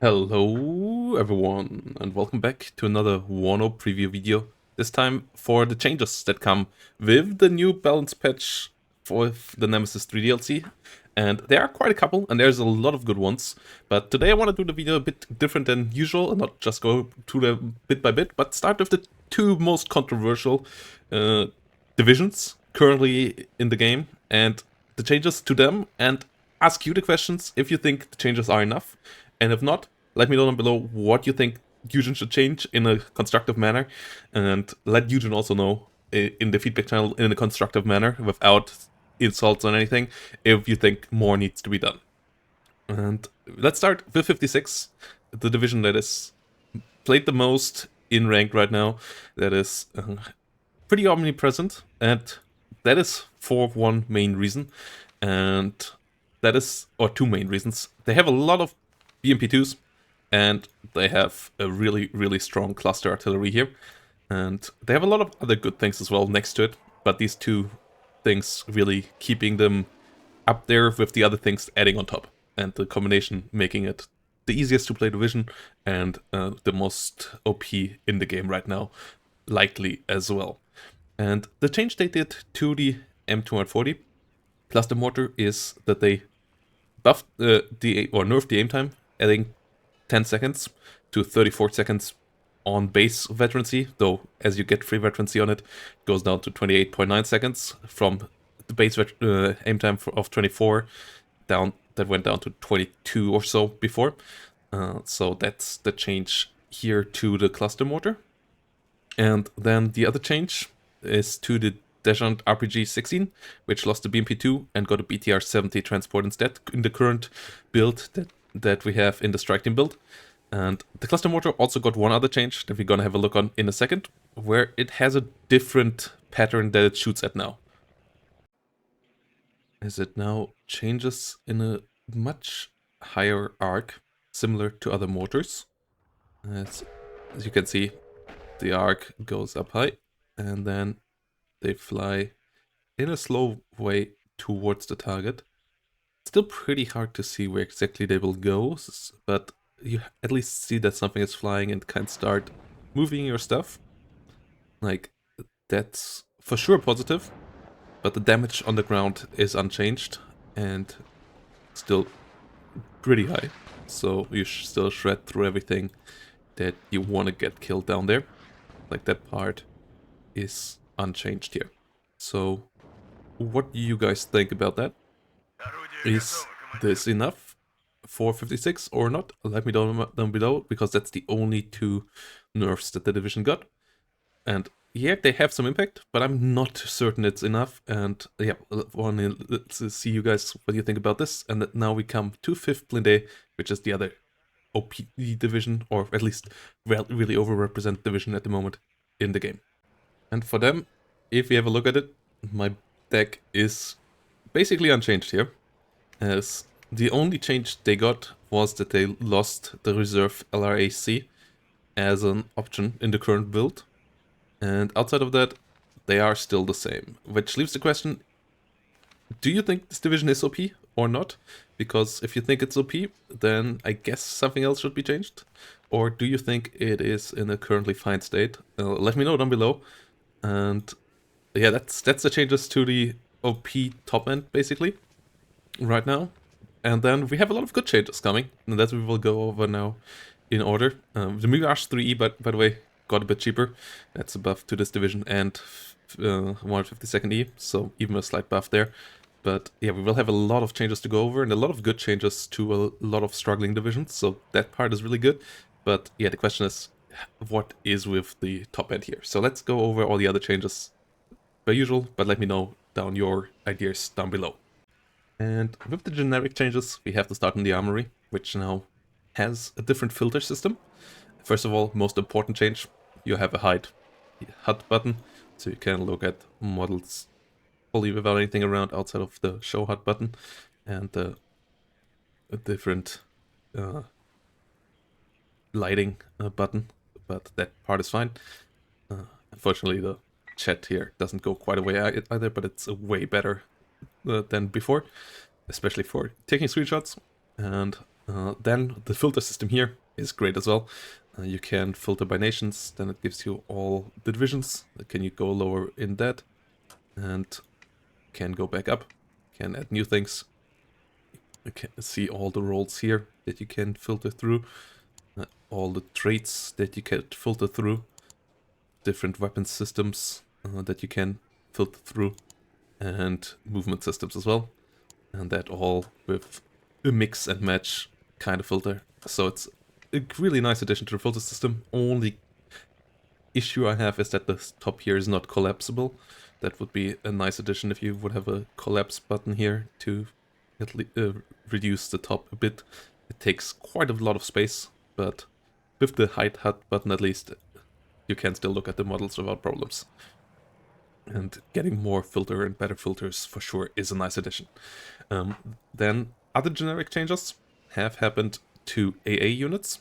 Hello everyone and welcome back to another Wano preview video, this time for the changes that come with the new balance patch for the Nemesis 3 DLC. And there are quite a couple and there's a lot of good ones, but today I want to do the video a bit different than usual and not just go through them bit by bit, but start with the two most controversial divisions currently in the game and the changes to them, and ask you the questions if you think the changes are enough, and if not, let me know down below what you think Eugen should change in a constructive manner, and let Eugen also know in the feedback channel in a constructive manner without insults or anything if you think more needs to be done. And let's start with 56, the division that is played the most in ranked right now, that is pretty omnipresent, and that is for one main reason, and that is, or two main reasons. They have a lot of BMP2s, and they have a really strong cluster artillery here, and they have a lot of other good things as well next to it, but these two things really keeping them up there with the other things adding on top, and the combination making it the easiest to play division and the most OP in the game right now, likely as well. And the change they did to the M240 cluster mortar is that they buffed nerfed the aim time, adding 10 seconds to 34 seconds on base veterancy, though as you get free veterancy on it, it goes down to 28.9 seconds from the base aim time of 24 down. That went down to 22 or so before. So that's the change here to the cluster mortar. And then the other change is to the Dejant RPG 16, which lost the BMP2 and got a BTR 70 transport instead in the current build that we have in the strike team build. And the cluster mortar also got one other change that we're gonna have a look on in a second, where it has a different pattern that it shoots at now. As it now changes in a much higher arc, similar to other mortars. As you can see, the arc goes up high, and then they fly in a slow way towards the target. Still pretty hard to see where exactly they will go, but you at least see that something is flying and can start moving your stuff. Like, that's for sure positive, but the damage on the ground is unchanged and still pretty high. So you still shred through everything that you want to get killed down there. Like, that part is unchanged here. So what do you guys think about that? Is this enough for 56 or not? Let me know down below, because that's the only two nerfs that the division got. And yeah, they have some impact, but I'm not certain it's enough. And yeah, let's see you guys what you think about this. And now we come to 5th Blinde, which is the other OP division, or at least really overrepresented division at the moment in the game. And for them, if you have a look at it, my deck is basically unchanged here, as the only change they got was that they lost the reserve LRAC as an option in the current build. And outside of that, they are still the same, which leaves the question, do you think this division is OP or not? Because if you think it's OP, then I guess something else should be changed. Or do you think it is in a currently fine state? Let me know down below. And yeah, that's the changes to the OP top end, basically, right now. And then we have a lot of good changes coming, and that we will go over now in order. The Mirage 3E, by the way, got a bit cheaper. That's a buff to this division, and 152nd E, so even a slight buff there. But yeah, we will have a lot of changes to go over, and a lot of good changes to a lot of struggling divisions, so that part is really good. But yeah, the question is, what is with the top end here? So let's go over all the other changes per usual, but let me know down your ideas down below. And with the generic changes, we have to start in the armory, which now has a different filter system. First of all, most important change, you have a hide HUD button, so you can look at models fully without anything around outside of the show HUD button, and a different lighting button, but that part is fine. Unfortunately, the chat here doesn't go quite away either, but it's way better than before, especially for taking screenshots. And Then the filter system here is great as well. You can filter by nations, then it gives you all the divisions. Can you go lower in that? And can go back up, can add new things. You can see all the roles here that you can filter through, all the traits that you can filter through, different weapon systems that you can filter through, and movement systems as well. And that all with a mix and match kind of filter. So it's a really nice addition to the filter system. Only issue I have is that the top here is not collapsible. That would be a nice addition if you would have a collapse button here to reduce the top a bit. It takes quite a lot of space, but with the hide HUD button at least, you can still look at the models without problems. And getting more filter and better filters for sure is a nice addition. Then other generic changes have happened to AA units,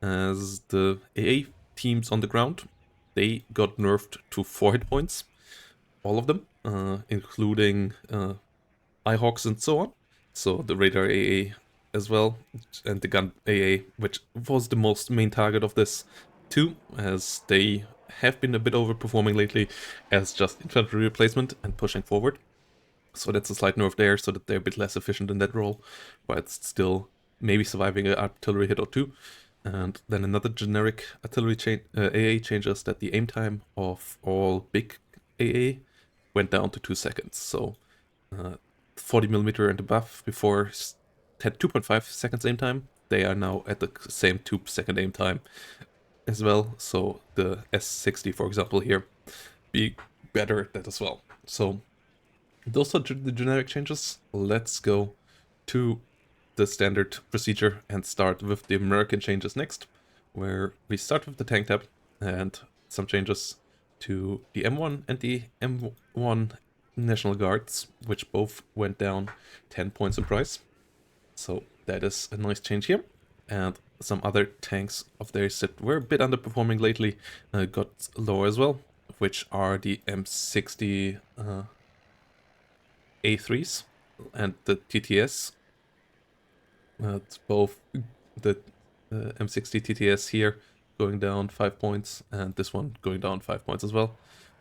as the AA teams on the ground, they got nerfed to 4 hit points, all of them, including Eyehawks and so on. So the Radar AA as well, and the Gun AA, which was the most main target of this too, as they have been a bit overperforming lately as just infantry replacement and pushing forward. So that's a slight nerf there, so that they're a bit less efficient in that role, but still maybe surviving an artillery hit or two. And then another generic artillery AA changes that the aim time of all big AA went down to 2 seconds. So 40mm and above before had 2.5 seconds aim time. They are now at the same 2-second aim time as well. So the S60, for example, here be better at that as well. So those are the generic changes. Let's go to the standard procedure and start with the American changes next, where we start with the tank tab and some changes to the M1 and the M1 National Guards, which both went down 10 points in price. So that is a nice change here. And some other tanks of theirs that were a bit underperforming lately got lower as well, which are the M60 A3s and the TTS. It's both the M60 TTS here going down 5 points, and this one going down 5 points as well.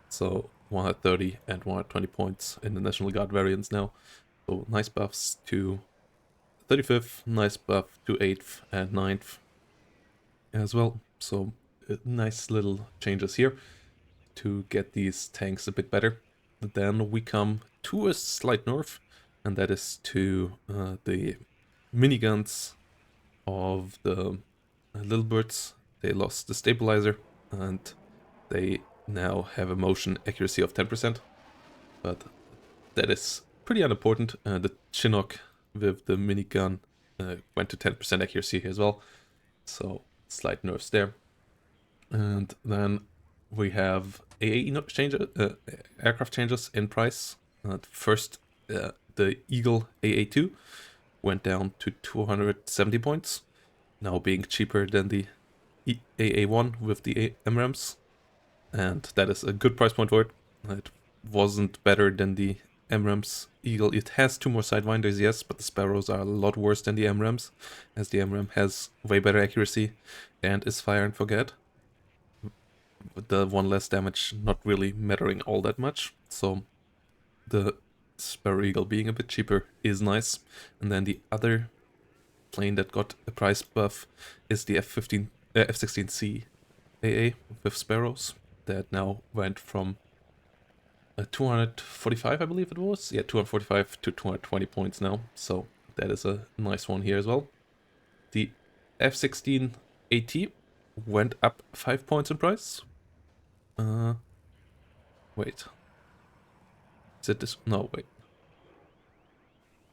So 130 and 120 points in the National Guard variants now. So nice buffs to 35th, nice buff to 8th and 9th as well. So nice little changes here to get these tanks a bit better. Then we come to a slight nerf, and that is to the miniguns of the little birds. They lost the stabilizer, and they now have a motion accuracy of 10%, but that is pretty unimportant. The Chinook with the minigun went to 10% accuracy as well, so slight nerfs there. And then we have aircraft changes in price. First, the Eagle AA2 went down to 270 points, now being cheaper than the AA1 with the MRAMs, and that is a good price point for it. It wasn't better than the MRAMs Eagle. It has 2 more sidewinders, yes, but the Sparrows are a lot worse than the MRAMs, as the MRAM has way better accuracy and is fire and forget. With the 1 less damage not really mattering all that much, so the Sparrow Eagle being a bit cheaper is nice. And then the other plane that got a price buff is the F-16C AA with Sparrows, that now went from 245, I believe it was. Yeah, 245 to 220 points now, so that is a nice one here as well. The F-16 AT went up 5 points in price. Wait. Is it this? No, wait.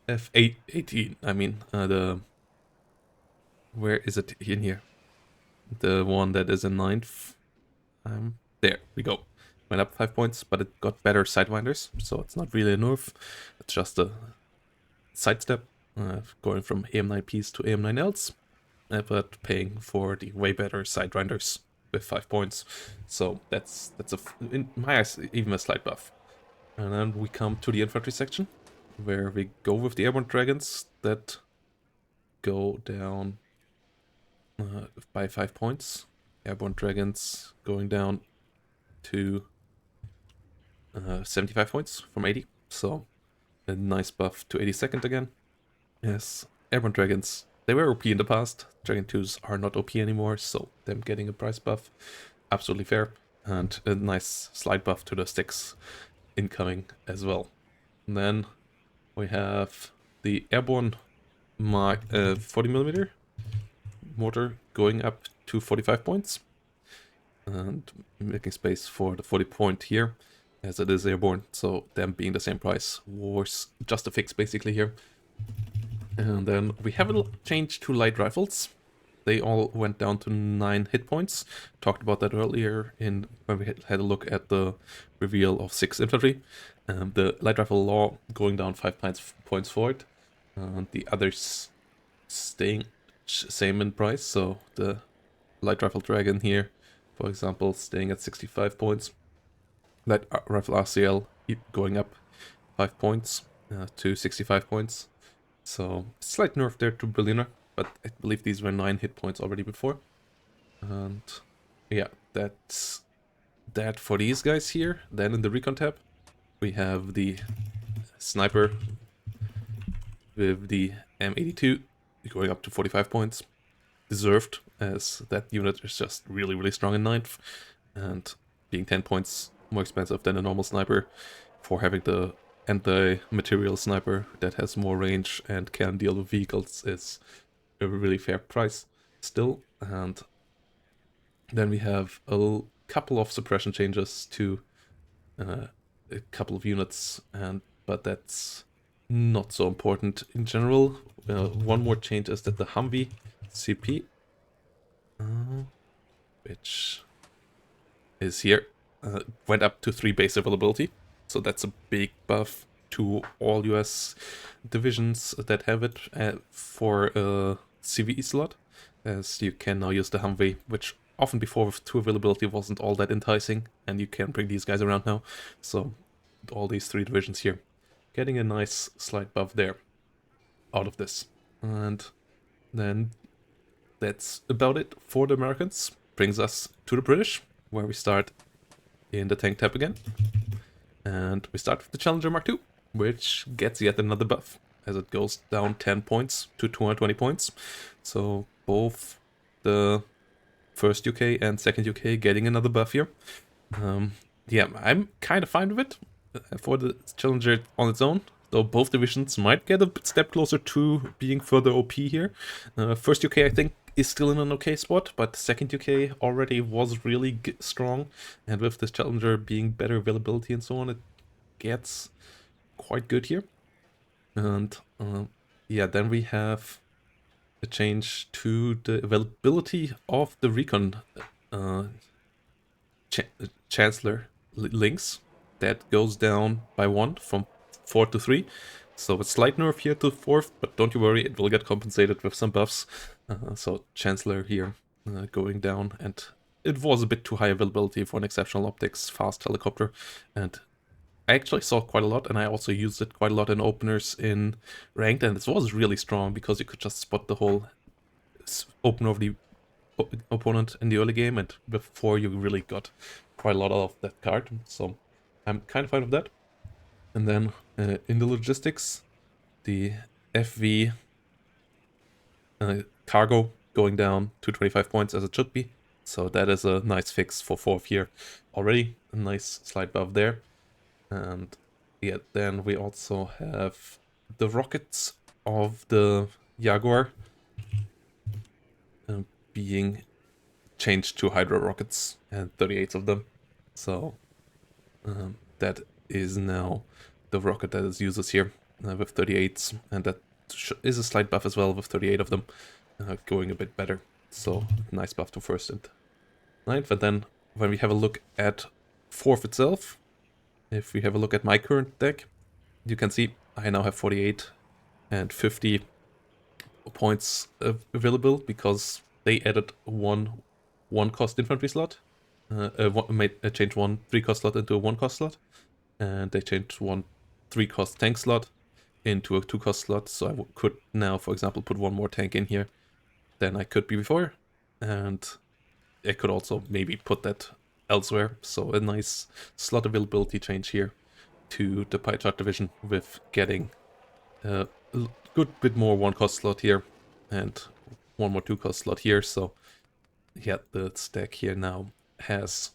F-18, I mean, where is it in here? The one that is in 9th. There we go. Went up 5 points, but it got better sidewinders, so it's not really a nerf. It's just a sidestep, going from AM9Ps to AM9Ls, but paying for the way better sidewinders with 5 points. So that's in my eyes even a slight buff. And then we come to the infantry section, where we go with the airborne dragons that go down by 5 points. Airborne Dragons going down to 75 points from 80. So a nice buff to 82nd again. Yes, Airborne Dragons, they were OP in the past. Dragon 2s are not OP anymore, so them getting a price buff, absolutely fair. And a nice slide buff to the sticks incoming as well. And then we have the Airborne Mark 40mm mortar going up to 45 points. And making space for the 40 point here, as it is airborne, so them being the same price was just a fix basically here. And then we have a change to light rifles. They all went down to 9 hit points. Talked about that earlier when we had a look at the reveal of 6 infantry. The light rifle law going down 5 points for it. The others staying same in price, so the light rifle dragon here, for example, staying at 65 points. Light rifle RCL going up 5 points to 65 points. So slight nerf there to Billionaire, but I believe these were 9 hit points already before. And yeah, that's that for these guys here. Then in the recon tab, we have the sniper with the M82 going up to 45 points. Deserved, as that unit is just really, really strong in 9th, and being 10 points more expensive than a normal sniper for having the anti-material sniper that has more range and can deal with vehicles is a really fair price still. And then we have a couple of suppression changes to a couple of units, but that's not so important in general. One more change is that the Humvee CP, which is here, went up to 3 base availability. So that's a big buff to all US divisions that have it for a CVE slot, as you can now use the Humvee, which often before with 2 availability wasn't all that enticing, and you can bring these guys around now. So all these 3 divisions here getting a nice slight buff there out of this. And then that's about it for the Americans. Brings us to the British, where we start in the tank tab again. And we start with the Challenger Mark II, which gets yet another buff, as it goes down 10 points to 220 points. So both the first UK and second UK getting another buff here. Yeah, I'm kind of fine with it for the Challenger on its own, though both divisions might get a step closer to being further OP here. First UK, I think, is still in an okay spot, but second UK already was really strong, and with this Challenger being better availability and so on, it gets quite good here. And yeah, then we have a change to the availability of the recon Chancellor links. That goes down by 1 from 4 to 3. So a slight nerf here to 4th, but don't you worry, it will get compensated with some buffs. So Chancellor here going down, and it was a bit too high availability for an exceptional optics fast helicopter, and I actually saw quite a lot, and I also used it quite a lot in openers in ranked, and it was really strong because you could just spot the whole opener of the opponent in the early game, and before you really got quite a lot of that card. So I'm kind of fine with that. And then in the logistics, the FV cargo going down to 25 points as it should be. So that is a nice fix for 4th here already. A nice slight buff there. And yeah, then we also have the rockets of the Jaguar being changed to Hydra rockets, and 38 of them. So that is now the rocket that is uses here with 38s, and that is a slight buff as well with 38 of them going a bit better. So nice buff to 1st and 9th. And then when we have a look at 4th itself, if we have a look at my current deck, you can see I now have 48 and 50 points available because they added one cost infantry slot, changed one 3 cost slot into a 1 cost slot, and they changed one 3 cost tank slot into a 2-cost slot, so I could now, for example, put one more tank in here than I could be before, and I could also maybe put that elsewhere, so a nice slot availability change here to the pie chart division with getting a good bit more 1-cost slot here and one more 2-cost slot here, so yeah, the stack here now has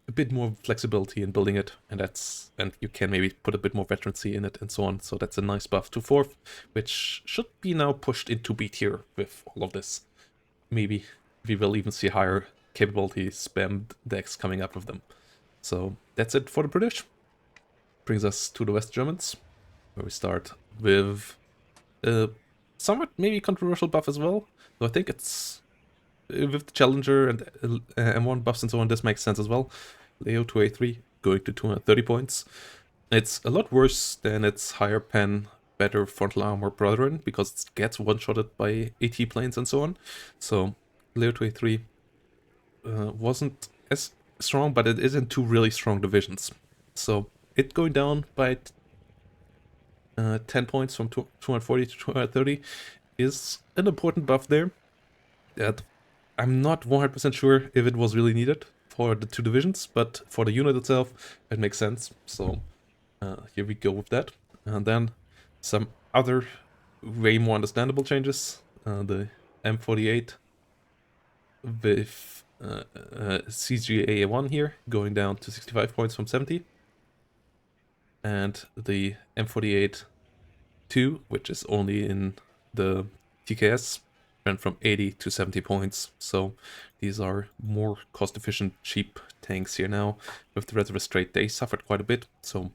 a bit more flexibility in building it, and you can maybe put a bit more veterancy in it and so on, so that's a nice buff to 4th, which should be now pushed into B tier with all of this. Maybe we will even see higher capability spam decks coming up with them. So that's it for the British. Brings us to the West Germans, where we start with a somewhat maybe controversial buff as well. So I think it's with the Challenger and M1 buffs and so on, this makes sense as well. Leo to A3, going to 230 points. It's a lot worse than its higher pen, better frontal armor brethren, because it gets one-shotted by AT planes and so on. So Leo to A3 wasn't as strong, but it is in 2 really strong divisions. So it going down by 10 points from 240 to 230 is an important buff there that I'm not 100% sure if it was really needed for the 2 divisions, but for the unit itself, it makes sense. So here we go with that. And then some other way more understandable changes. The M48 with CGA1 here going down to 65 points from 70. And the M48 2, which is only in the TKS, went from 80 to 70 points. So these are more cost-efficient, cheap tanks here now. With the Reservoir Straight, they suffered quite a bit, so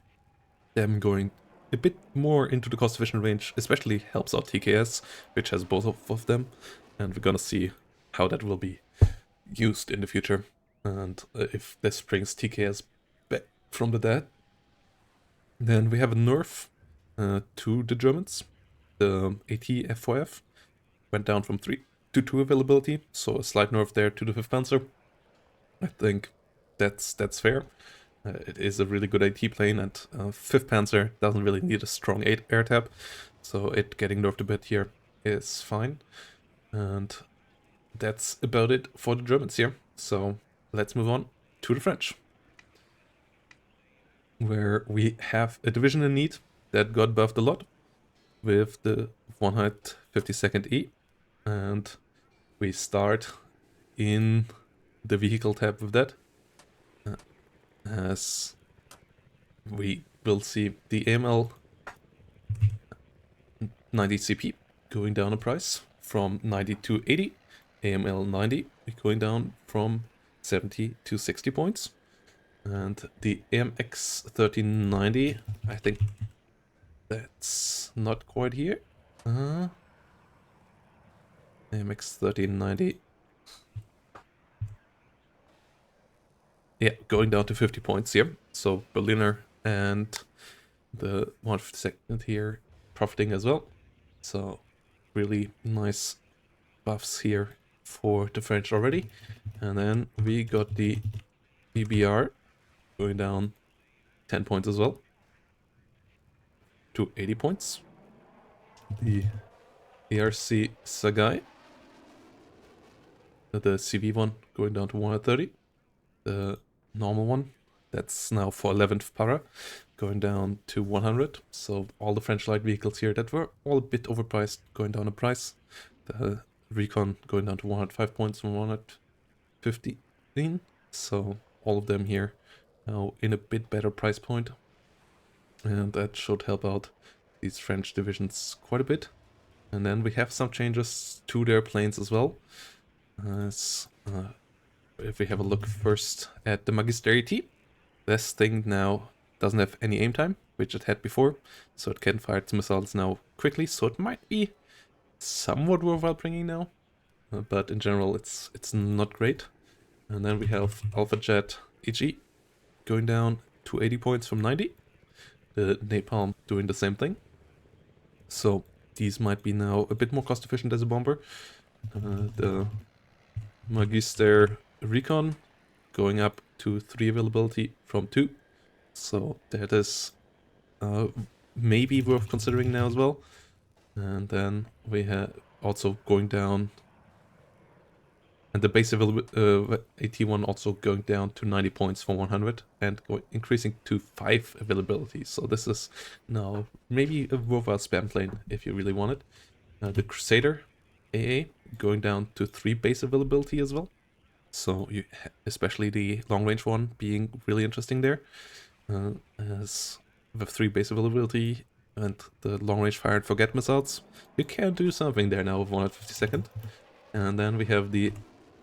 them going a bit more into the cost-efficient range especially helps out TKS, which has both of them, and we're gonna see how that will be used in the future, and if this brings TKS back from the dead. Then we have a nerf to the Germans. The AT F4F went down from 3 to 2 availability, so a slight nerf there to the 5th Panzer. I think that's fair. It is a really good AT plane, and 5th Panzer doesn't really need a strong air tab, so it getting nerfed a bit here is fine. And that's about it for the Germans here. So let's move on to the French, where we have a division in need that got buffed a lot with the 152nd E, and we start in the vehicle tab with that, as we will see the AML 90 CP going down a price from 90 to 80, AML 90 going down from 70 to 60 points, and the AMX 1390, I think that's not quite here. AMX 1390. Yeah, going down to 50 points here. So Berliner and the 152nd here profiting as well. So really nice buffs here for the French already. And then we got the BBR going down 10 points as well to 80 points. The ARC Sagai, the CV one going down to 130. The normal one, that's now for 11th para, going down to 100. So all the French light vehicles here that were all a bit overpriced going down in price. The Recon going down to 105 points from 115. So all of them here now in a bit better price point, and that should help out these French divisions quite a bit. And then we have some changes to their planes as well. If we have a look first at the Magister AT, this thing now doesn't have any aim time, which it had before, so it can fire its missiles now quickly, so it might be somewhat worthwhile bringing now, but in general it's not great. And then we have Alpha Jet HE going down to 80 points from 90, the Napalm doing the same thing, so these might be now a bit more cost efficient as a bomber. The Magister Recon going up to 3 availability from 2, so that is maybe worth considering now as well. And then we have also going down, and the base AT1 also going down to 90 points from 100 and increasing to 5 availability. So this is now maybe a worthwhile spam plane if you really want it. The Crusader AA going down to 3 base availability as well. So you, especially the long range one being really interesting there. As with 3 base availability and the long range fire and forget missiles, you can do something there now with 152nd. And then we have the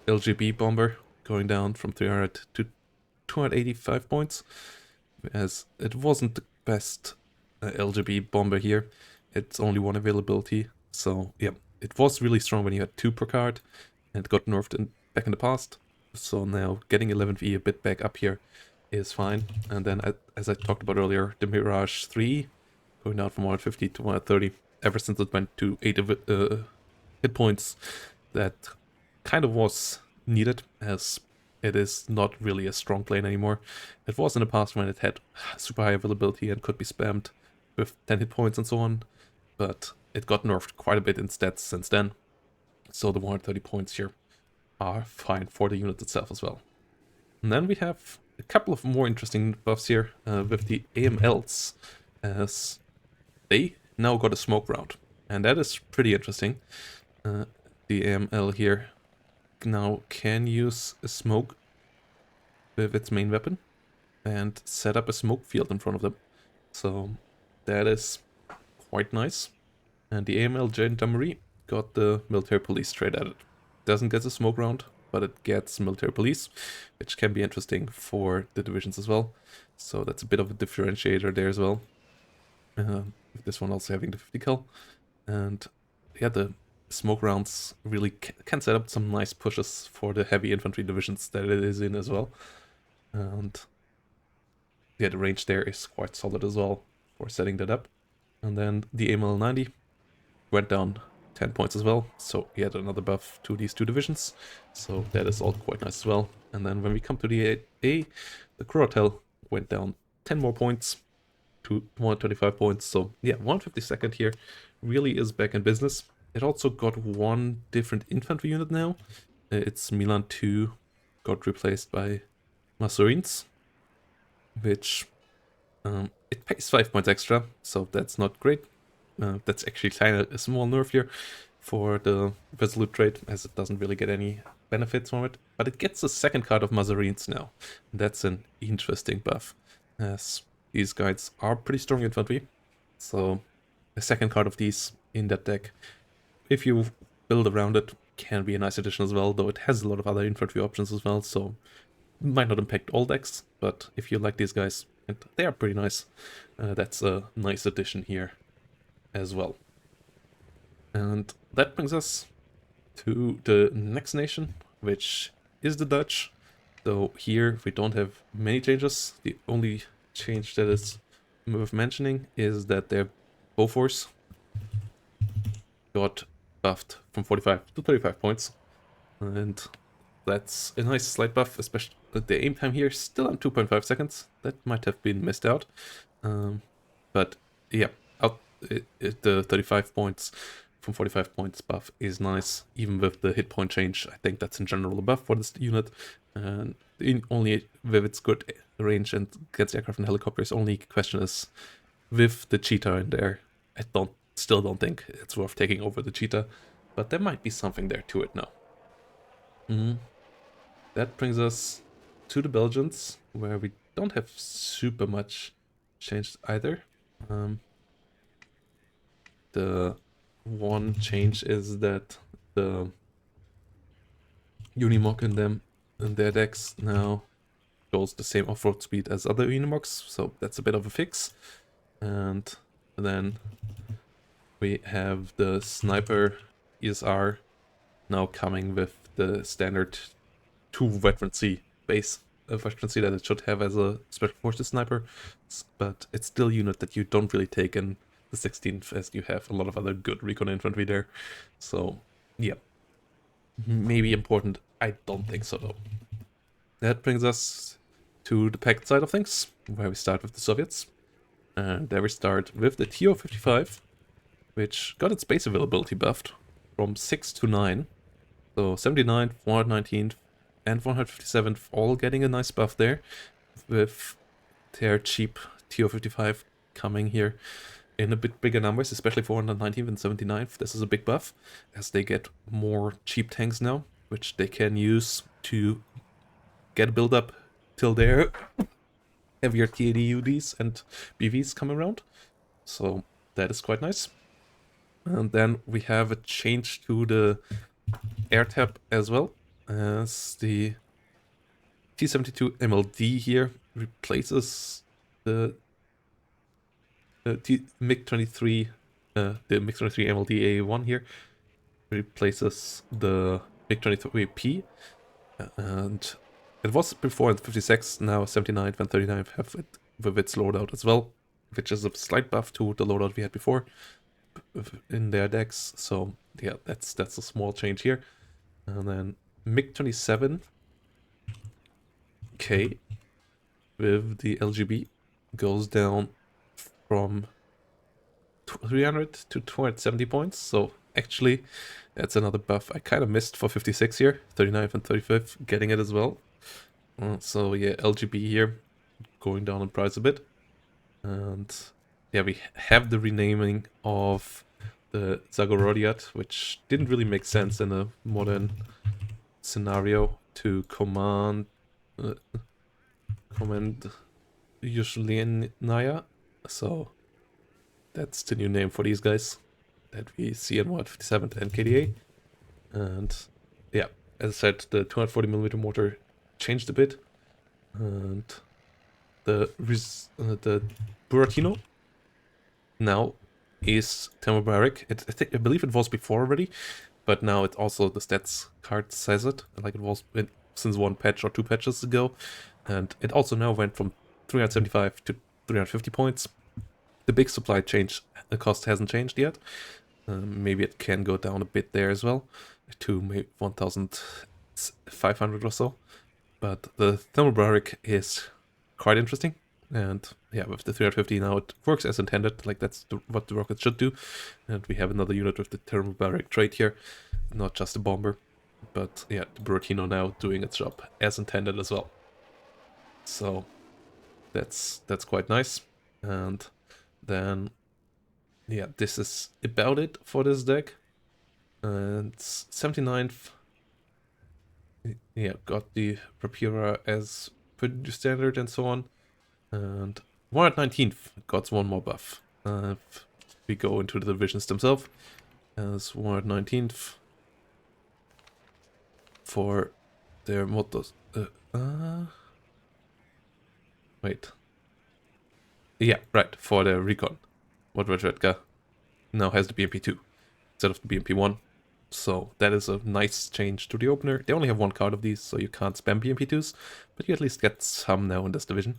LGB bomber going down from 300 to 285 points, as it wasn't the best LGB bomber here. It's only 1 availability, so yeah, it was really strong when you had 2 per card, and got nerfed back in the past. So now getting 11V a bit back up here is fine. And then, as I talked about earlier, the Mirage 3 going down from 150 to 130. Ever since it went to 8 hit points, that kind of was needed, as it is not really a strong plane anymore. It was in the past when it had super high availability and could be spammed with 10 hit points and so on, but it got nerfed quite a bit in stats since then. So the 130 points here are fine for the unit itself as well. And then we have a couple of more interesting buffs here with the AMLs, as they now got a smoke round, and that is pretty interesting. The AML here now can use a smoke with its main weapon and set up a smoke field in front of them. So that is quite nice. And the AML Gendarmerie got the military police straight at it. Doesn't get the smoke round, but it gets military police, which can be interesting for the divisions as well. So that's a bit of a differentiator there as well. This one also having the 50 cal. And yeah, the smoke rounds really can set up some nice pushes for the heavy infantry divisions that it is in as well. And yeah, the range there is quite solid as well for setting that up. And then the AML-90 went down 10 points as well, so yet another buff to these 2 divisions. So that is all quite nice as well. And then when we come to the A, the Croatel went down 10 more points to 125 points. So yeah, 152nd here really is back in business. It also got 1 different infantry unit now. It's Milan 2 got replaced by Masarines, which it pays 5 points extra, so that's not great. That's actually kind of a small nerf here for the Resolute trade, as it doesn't really get any benefits from it. But it gets a second card of Mazarines now. That's an interesting buff, as these guys are pretty strong infantry. So a second card of these in that deck, if you build around it, can be a nice addition as well, though it has a lot of other infantry options as well, so might not impact all decks, but if you like these guys, and they are pretty nice, that's a nice addition here as well. And that brings us to the next nation, which is the Dutch. Though here we don't have many changes. The only change that is worth mentioning is that their Bofors got buffed from 45 to 35 points. And that's a nice slight buff, especially the aim time here is still on 2.5 seconds. That might have been missed out. But yeah, the 35 points from 45 points buff is nice, even with the hit point change. I think that's in general a buff for this unit. And only with its good range and gets aircraft and helicopters, only question is with the cheetah in there. I still don't think it's worth taking over the cheetah, but there might be something there to it now. That brings us to the Belgians, where we don't have super much changed either. The one change is that the Unimog in their decks now goes the same off-road speed as other Unimogs, so that's a bit of a fix. And then we have the Sniper ESR now coming with the standard 2 veterancy base veterancy that it should have as a special forces sniper, but it's still a unit that you don't really take in the 16th, as you have a lot of other good recon infantry there. So yeah, maybe important. I don't think so though. That brings us to the pact side of things, where we start with the Soviets. And there we start with the TO55, which got its base availability buffed from 6 to 9. So 79th, 119th, and 157th all getting a nice buff there, with their cheap TO55 coming here in a bit bigger numbers, especially for 119th and 79th. This is a big buff, as they get more cheap tanks now, which they can use to get a build up till their heavier TADUDs and BVs come around. So that is quite nice. And then we have a change to the air tap as well, as the T72 MLD here replaces the MiG-23, the MiG-23 MLD A1 here replaces the MiG-23P, and it was before in 56, now 79th and 39th have it with its loadout as well, which is a slight buff to the loadout we had before in their decks. So yeah, that's a small change here. And then MiG-27K with the LGB goes down from 300 to 270 points. So actually, that's another buff I kind of missed for 56 here. 39th and 35th getting it as well. So yeah, LGB here going down in price a bit. And yeah, we have the renaming of the Zagorodiat, which didn't really make sense in a modern scenario to command Yushlienaya. So that's the new name for these guys that we see in 157th and KDA. And yeah, as I said, the 240mm mortar changed a bit, and the Buratino now is thermobaric. I believe it was before already, but now it also, the stats card says it, like it was since one patch or two patches ago. And it also now went from 375 to 350 points. The big supply change, the cost hasn't changed yet. Maybe it can go down a bit there as well, to maybe 1,500 or so. But the thermobaric is quite interesting. And yeah, with the 350 now, it works as intended. Like that's what the rocket should do. And we have another unit with the thermobaric trait here, not just a bomber. But yeah, the Buratino now doing its job as intended as well. So that's quite nice. And then yeah, this is about it for this deck. And 79th, yeah, got the Rapira as pretty standard and so on. And 119th got one more buff. We go into the divisions themselves, as 119th for their mottos. Wait. Yeah, right, for their recon. Modredka now has the BMP2 instead of the BMP1. So that is a nice change to the opener. They only have one card of these, so you can't spam BMP2s, but you at least get some now in this division,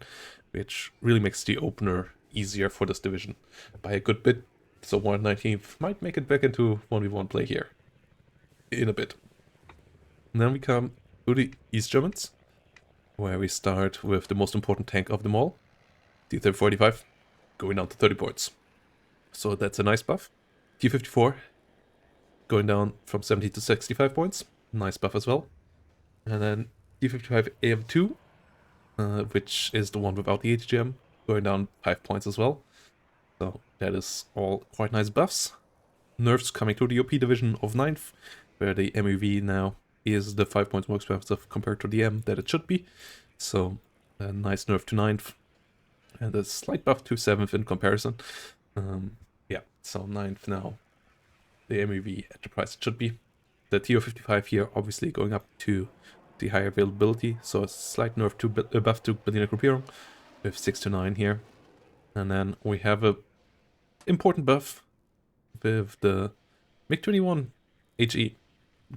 which really makes the opener easier for this division by a good bit. So 119th might make it back into 1v1 play here in a bit. And then we come to the East Germans, where we start with the most important tank of them all, the T-45, going down to 30 points. So that's a nice buff. T-54 going down from 70 to 65 points. Nice buff as well. And then T-55 AM2, which is the one without the HGM, going down 5 points as well. So that is all quite nice buffs. Nerfs coming to the OP division of 9th, where the MEV now is the 5 points more expensive compared to the M that it should be. So a nice nerf to 9th. And a slight buff to 7th in comparison. Yeah, so 9th now. The MEV at the price it should be. The TO55 here obviously going up to the higher availability, so a slight nerf to buff to Berliner Gruppierung with 6 to 9 here. And then we have a important buff with the MiG-21 HE,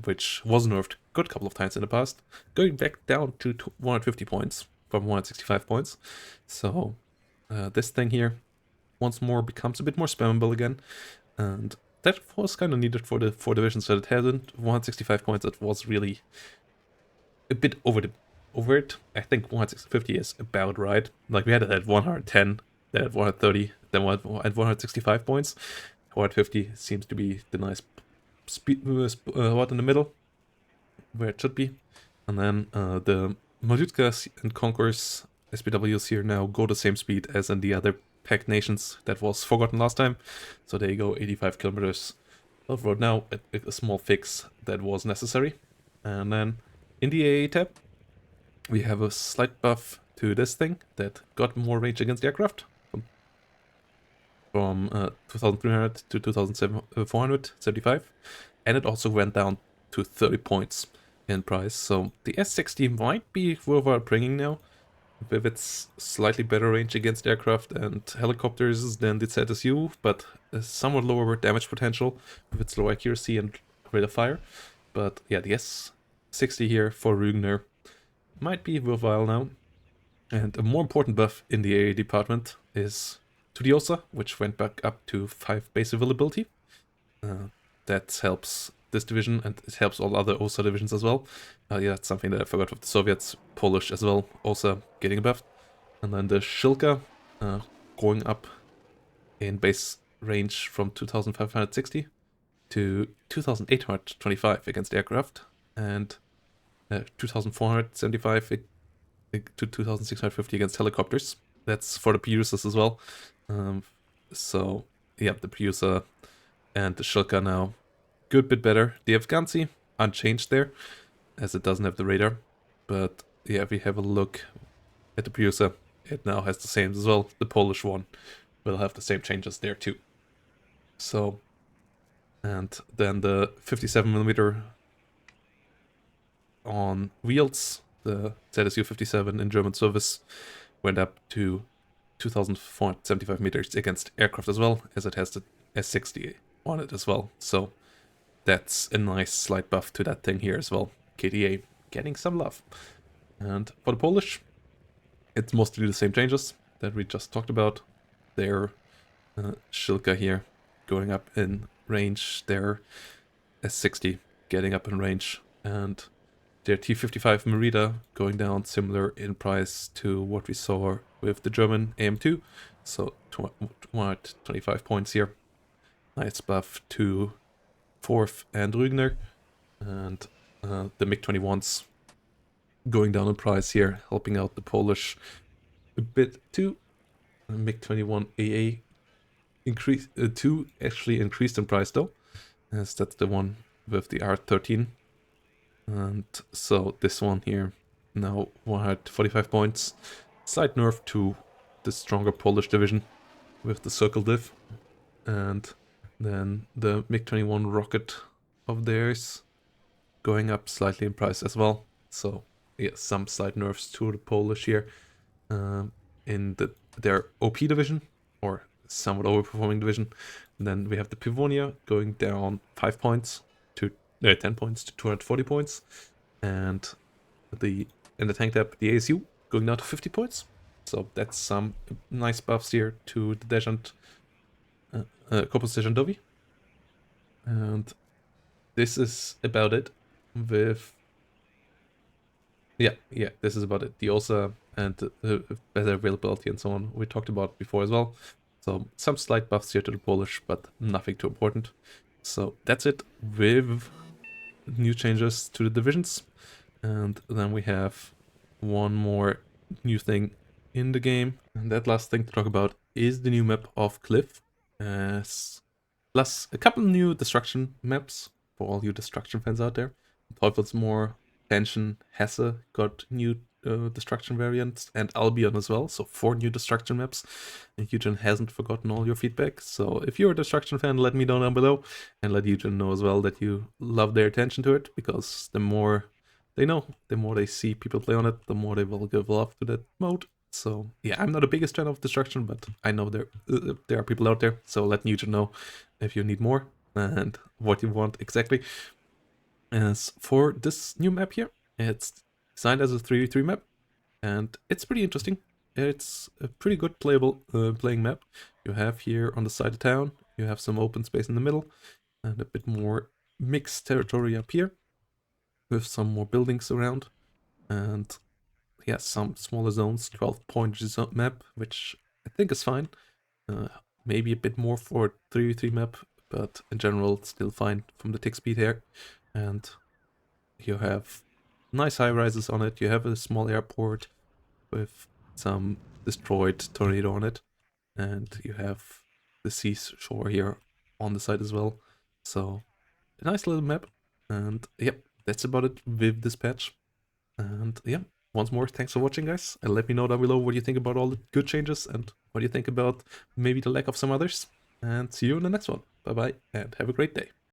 which was nerfed a good couple of times in the past, going back down to 150 points from 165 points. So this thing here once more becomes a bit more spammable again, and that was kind of needed for the 4 divisions that it hadn't. 165 points, it was really a bit over it. I think 150 is about right. Like we had it at 110 Then at 130, then at 165 points. 150 seems to be the nice speed spot in the middle, where it should be. And then the Malyutkas and Conquerors SPWs here now go the same speed as in the other packed nations that was forgotten last time. So they go 85 kilometers off road now, a small fix that was necessary. And then in the AA tab, we have a slight buff to this thing that got more range against aircraft from 2300 to 2475, and it also went down to 30 points in price. So the S60 might be worthwhile bringing now, with its slightly better range against aircraft and helicopters than the ZSU, but a somewhat lower damage potential with its low accuracy and rate of fire. But yeah, the S60 here for Rügener might be worthwhile now. And a more important buff in the AA department is to the OSA, which went back up to 5 base availability. That helps this division, and it helps all other OSA divisions as well. Yeah, that's something that I forgot with the Soviets. Polish as well, OSA getting buffed. And then the Shilka going up in base range from 2560 to 2825 against aircraft, and 2475 to 2650 against helicopters. That's for the P-users as well. So yeah, the P-user and the Shilka now good bit better. The Afghansi unchanged there, as it doesn't have the radar. But yeah, if we have a look at the P-user, it now has the same as well. The Polish one will have the same changes there too. So, and then the 57mm on wheels, the ZSU 57 in German service, went up to 2,475 meters against aircraft as well, as it has the S60 on it as well. So that's a nice slight buff to that thing here as well. KDA getting some love. And for the Polish, it's mostly the same changes that we just talked about. Their Shilka here going up in range, their S60 getting up in range, and their T55 Merida going down similar in price to what we saw with the German AM2. So 225 points here. Nice buff to Forth and Rügener. And the MiG-21s going down in price here, helping out the Polish a bit too. MiG-21 AA actually increased in price though, as that's the one with the R13. And so this one here now 145 points. Slight nerf to the stronger Polish division with the circle div. And then the MiG-21 rocket of theirs going up slightly in price as well. So yeah, some slight nerfs to the Polish here in their OP division, or somewhat overperforming division. And then we have the Pivonia going down 5 points to 10 points to 240 points, and in the tank tab, the ASU going down to 50 points. So that's some nice buffs here to the Dejant, Corpus Dejantovi. And this is about it with... Yeah, this is about it. The OSA and the better availability and so on we talked about before as well. So some slight buffs here to the Polish, but nothing too important. So that's it with new changes to the divisions. And then we have one more new thing in the game. And that last thing to talk about is the new map of Cliff. Plus a couple new destruction maps for all you destruction fans out there. Teufelsmoor, Tension, Hesse got new destruction variants, and Albion as well. So 4 new destruction maps. And Eugen hasn't forgotten all your feedback. So if you're a destruction fan, let me know down below, and let Eugen know as well that you love their attention to it, because the more they know, the more they see people play on it, the more they will give love to that mode. So yeah, I'm not the biggest fan of destruction, but I know there are people out there. So let Eugen know if you need more and what you want exactly. As for this new map here, it's designed as a 3v3 map, and it's pretty interesting. It's a pretty good playing map. You have here on the side of town, you have some open space in the middle, and a bit more mixed territory up here, with some more buildings around, and yeah, some smaller zones, 12-point map, which I think it's fine. Maybe a bit more for 3v3 map, but in general, it's still fine from the tick speed here. And you have nice high rises on it. You have a small airport with some destroyed tornado on it, and you have the seashore here on the side as well. So a nice little map. And yep, that's about it with this patch. And yeah, once more, thanks for watching, guys. And let me know down below what you think about all the good changes and what you think about maybe the lack of some others. And see you in the next one. Bye bye, and have a great day.